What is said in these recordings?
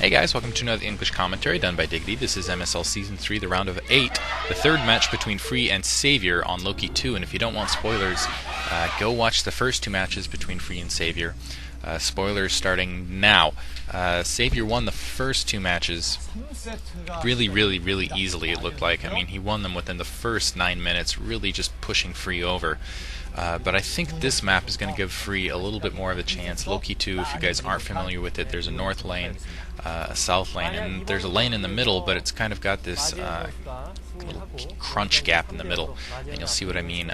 Hey guys, welcome to another English commentary done by Diggity. This is MSL Season 3, the round of 8, the third match between Free and Savior on Loki II, and if you don't want spoilers, go watch the first two matches between Free and Savior. Spoilers starting now. Savior won the first two matches really easily, it looked like. I mean, he won them within the first 9 minutes, really just pushing Free over. But I think this map is going to give Free a little bit more of a chance. Loki II, if you guys aren't familiar with it, there's a north lane, a south lane, and there's a lane in the middle, but it's kind of got this little crunch gap in the middle, and you'll see what I mean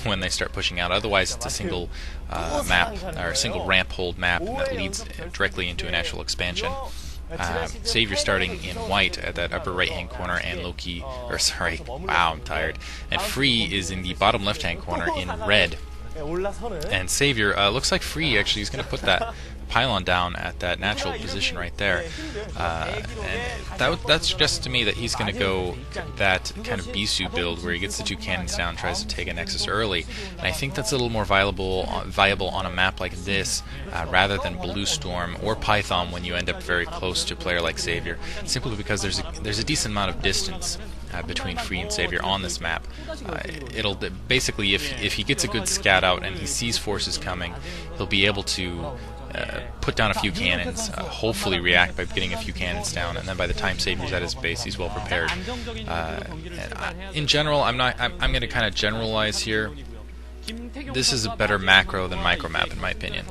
when they start pushing out. Otherwise, it's a single map, or a single ramp hold map that leads directly into an actual expansion. Savior starting in white at that upper right hand corner, and I'm tired, and Free is in the bottom left hand corner in red. And Savior looks like Free actually is going to put that pylon down at that natural position right there, and that suggests to me that he's going to go that kind of Bisu build where he gets the two cannons down, tries to take a Nexus early, and I think that's a little more viable on a map like this rather than Blue Storm or Python when you end up very close to a player like Savior, simply because there's a decent amount of distance between Free and Savior on this map. It'll basically, if he gets a good scout out and he sees forces coming, he'll be able to put down a few cannons, hopefully react by getting a few cannons down, and then by the time Savior's at his base, he's well prepared. In general, I'm going to kind of generalize here. This is a better macro than micro map, in my opinion.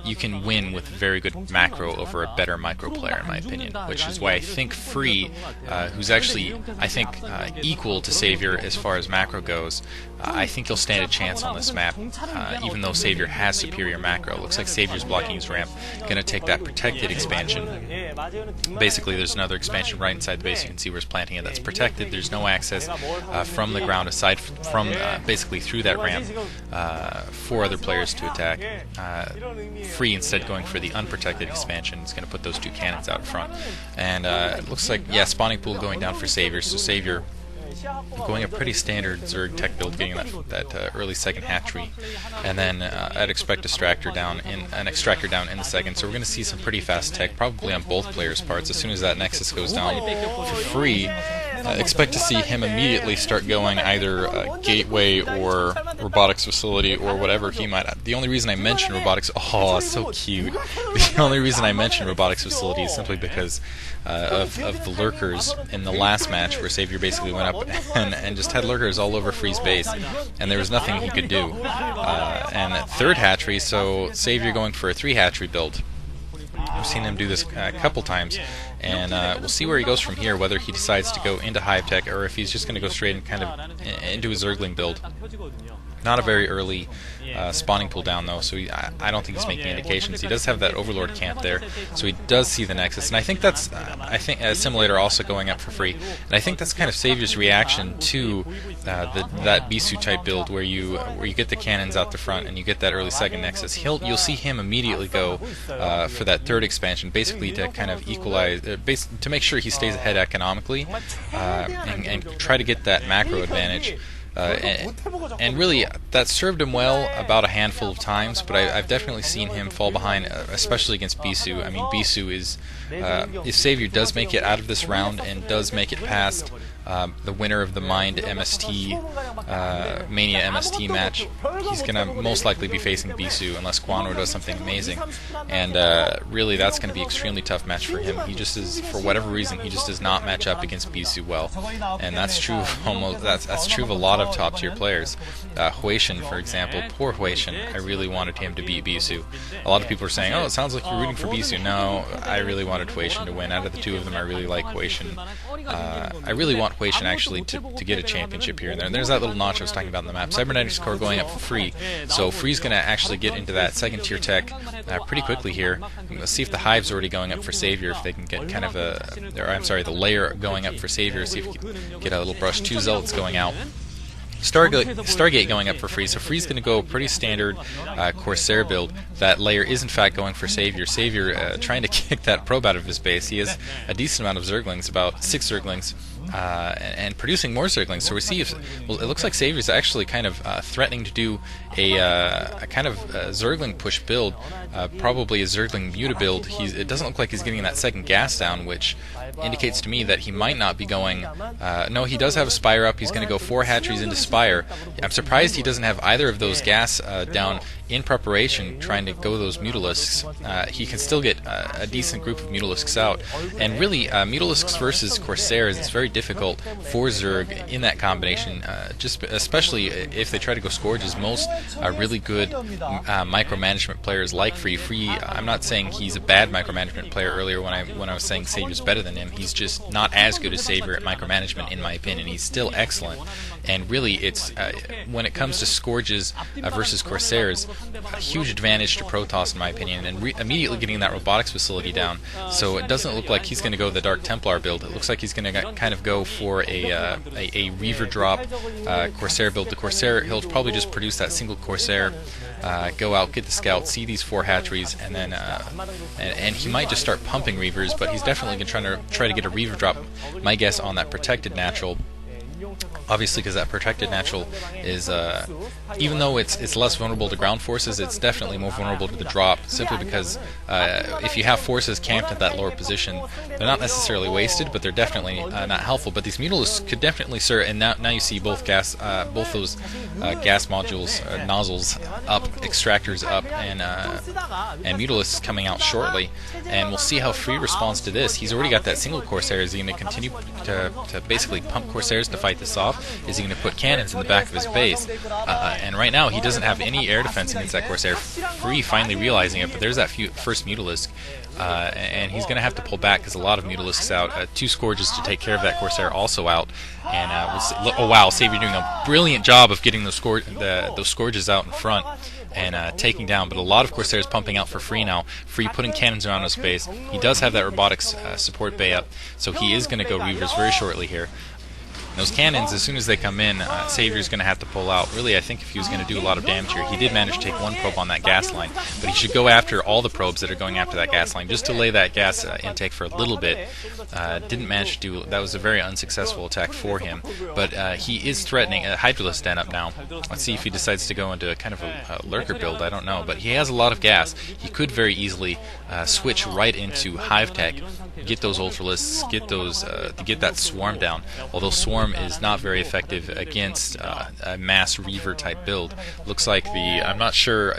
You can win with very good macro over a better micro player, in my opinion, which is why I think Free, who's actually, I think, equal to Savior as far as macro goes, I think he'll stand a chance on this map, even though Savior has superior macro. Looks like Savior's blocking his ramp, going to take that protected expansion. Basically, there's another expansion right inside the base. You can see where it's planting it. That's protected. There's no access from the ground aside from basically through that ramp for other players to attack. Free, instead going for the unprotected expansion, is going to put those two cannons out front. And it looks like, yeah, spawning pool going down for Savior. So Savior going a pretty standard Zerg tech build, getting that early second hatchery, and then I'd expect extractor down in the second. So we're going to see some pretty fast tech, probably on both players' parts. As soon as that Nexus goes down for Free, expect to see him immediately start going either gateway or robotics facility or whatever he might. The only reason I mention robotics, oh, so cute. The only reason I mention robotics facility is simply because of the lurkers in the last match, where Savior basically went up and just had lurkers all over Free's base, and there was nothing he could do. And at third hatchery, so Savior going for a 3 hatchery build. I've seen him do this a couple times, and we'll see where he goes from here, whether he decides to go into Hive Tech or if he's just going to go straight and kind of into a Zergling build. Not a very early spawning pool down, though, so I don't think he's making indications. He does have that Overlord camp there, so he does see the Nexus, and I think that's Assimilator also going up for Free, and I think that's kind of Savior's reaction to that Bisu type build where you get the cannons out the front and you get that early second Nexus. You'll see him immediately go for that third expansion, basically to kind of equalize, to make sure he stays ahead economically, and try to get that macro advantage. And really, that served him well about a handful of times, but I've definitely seen him fall behind, especially against Bisu. I mean, Bisu is, if Savior does make it out of this round and does make it past the winner of the Mind MST, Mania MST match, he's going to most likely be facing Bisu unless Quanro does something amazing. And really, that's going to be an extremely tough match for him. He just is, for whatever reason, he just does not match up against Bisu well. And that's true of that's true of a lot of top tier players. Huaishin, for example, poor Huaishin, I really wanted him to beat Bisu. A lot of people are saying, oh, it sounds like you're rooting for Bisu. No, I really wanted Huaishin to win. Out of the two of them, I really like Huaishin. I really want Huaishin actually to get a championship here and there. And there's that little notch I was talking about in the map. Cybernetics core going up for Free. So Free's going to actually get into that second tier tech pretty quickly here. Let's see if the Hive's already going up for Savior, if they can get kind of the layer going up for Savior, see if we can get a little brush. 2 Zealots going out. Stargate going up for Free, so Free's going to go pretty standard Corsair build. That layer is in fact going for Savior. Savior trying to kick that probe out of his base. He has a decent amount of Zerglings, about 6 Zerglings, and producing more Zerglings. So we see if, well, it looks like Savior's actually kind of threatening to do a kind of Zergling push build, probably a Zergling Muta build. It doesn't look like he's getting that second gas down, which indicates to me that he might not be going. No, he does have a Spire up. He's going to go 4 hatcheries into Spire. I'm surprised he doesn't have either of those gas down in preparation, trying to go those Mutalisks. He can still get a decent group of Mutalisks out. And really, Mutalisks versus Corsairs, it's very difficult for Zerg in that combination, just especially if they try to go Scourges. Most really good micromanagement players like Free. I'm not saying he's a bad micromanagement player earlier when I was saying Savior's better than him. He's just not as good as Savior at micromanagement, in my opinion. He's still excellent. And really, it's when it comes to Scourges versus Corsairs, a huge advantage to Protoss, in my opinion, and immediately getting that robotics facility down. So it doesn't look like he's going to go the Dark Templar build. It looks like he's going to kind of go for a Reaver drop Corsair build. The Corsair, he'll probably just produce that single Corsair, go out, get the scout, see these 4 hatcheries, and then and he might just start pumping Reavers, but he's definitely going to try to get a Reaver drop, my guess, on that protected natural. Obviously, because that protected natural is, even though it's less vulnerable to ground forces, it's definitely more vulnerable to the drop, simply because if you have forces camped at that lower position, they're not necessarily wasted, but they're definitely not helpful. But these Mutalisks could definitely serve, and now you see both those gas modules, nozzles up, extractors up, and Mutalisks coming out shortly. And we'll see how Free responds to this. He's already got that single Corsair. Is he going to continue to basically pump Corsairs to fight this off? Is he going to put cannons in the back of his base? And right now he doesn't have any air defense against that Corsair. Free finally realizing it, but there's that first Mutalisk, and he's going to have to pull back because a lot of Mutalisks out. 2 Scourges to take care of that Corsair also out. And oh wow, Savior doing a brilliant job of getting those Scourges out in front and taking down, but a lot of Corsairs pumping out for Free now. Free putting cannons around his base. He does have that robotics support bay up, so he is going to go Reavers very shortly here. Those cannons, as soon as they come in, Savior's going to have to pull out. Really, I think if he was going to do a lot of damage here, he did manage to take 1 probe on that gas line, but he should go after all the probes that are going after that gas line, just to lay that gas intake for a little bit. Didn't manage to do. That was a very unsuccessful attack for him, but he is threatening a Hydralisk den up now. Let's see if he decides to go into a kind of a Lurker build, I don't know, but he has a lot of gas. He could very easily switch right into Hive Tech, get those Ultralisks, get that Swarm down, although Swarm is not very effective against a mass Reaver type build. Looks like I'm not sure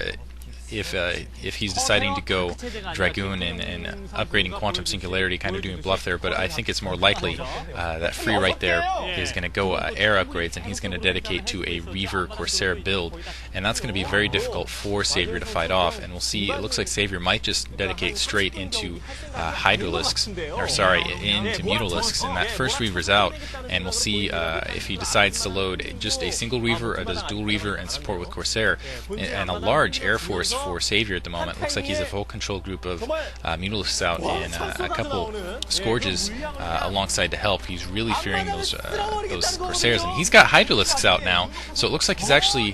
if he's deciding to go Dragoon and upgrading Quantum Singularity, kind of doing bluff there, but I think it's more likely that Free right there is going to go air upgrades, and he's going to dedicate to a Reaver Corsair build, and that's going to be very difficult for Savior to fight off. And we'll see, it looks like Savior might just dedicate straight into Hydralisks, or sorry, into Mutalisks, and that first Reaver's out, and we'll see if he decides to load just a single Reaver, or does dual Reaver and support with Corsair, and a large Air Force for Savior at the moment. Looks like he's a full control group of Mutalisks out and a couple Scourges alongside to help. He's really fearing those Corsairs, and he's got Hydralisks out now, so it looks like he's actually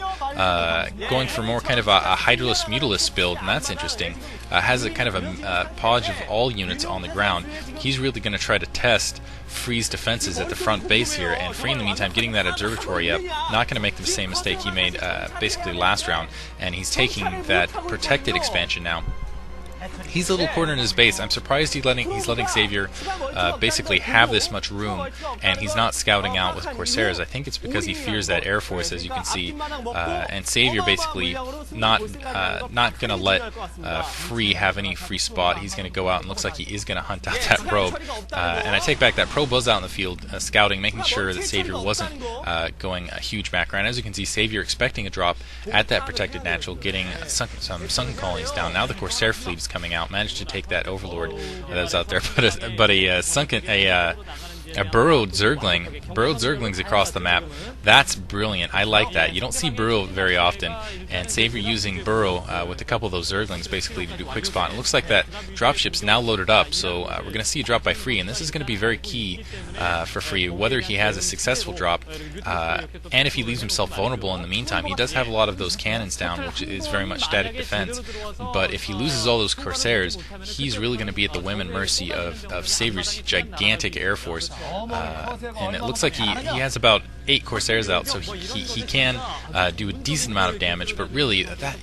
going for more kind of a Hydralisk Mutalisk build, and that's interesting. Has a kind of a podge of all units on the ground. He's really going to try to test Free's defenses at the front base here, and Free in the meantime getting that observatory up, not going to make the same mistake he made basically last round, and he's taking that protected expansion now. He's a little cornered in his base. I'm surprised he's letting Savior basically have this much room, and he's not scouting out with Corsairs. I think it's because he fears that Air Force, as you can see, and Savior basically not going to let Free have any free spot. He's going to go out, and looks like he is going to hunt out that probe. And I take back, that probe was out in the field scouting, making sure that Savior wasn't going a huge background. As you can see, Savior expecting a drop at that protected natural, getting some sunken colonies down. Now the Corsair fleet is coming out, managed to take that Overlord that was out there, but a burrowed Zerglings across the map. That's brilliant. I like that. You don't see burrow very often, and Savior using burrow with a couple of those Zerglings basically to do quick spot. It looks like that dropship's now loaded up, so we're going to see a drop by Free, and this is going to be very key for Free, whether he has a successful drop, and if he leaves himself vulnerable in the meantime. He does have a lot of those cannons down, which is very much static defense, but if he loses all those Corsairs, he's really going to be at the whim and mercy of Savior's gigantic Air Force. and it looks like he has about 8 Corsairs out, so he can do a decent amount of damage, but really, that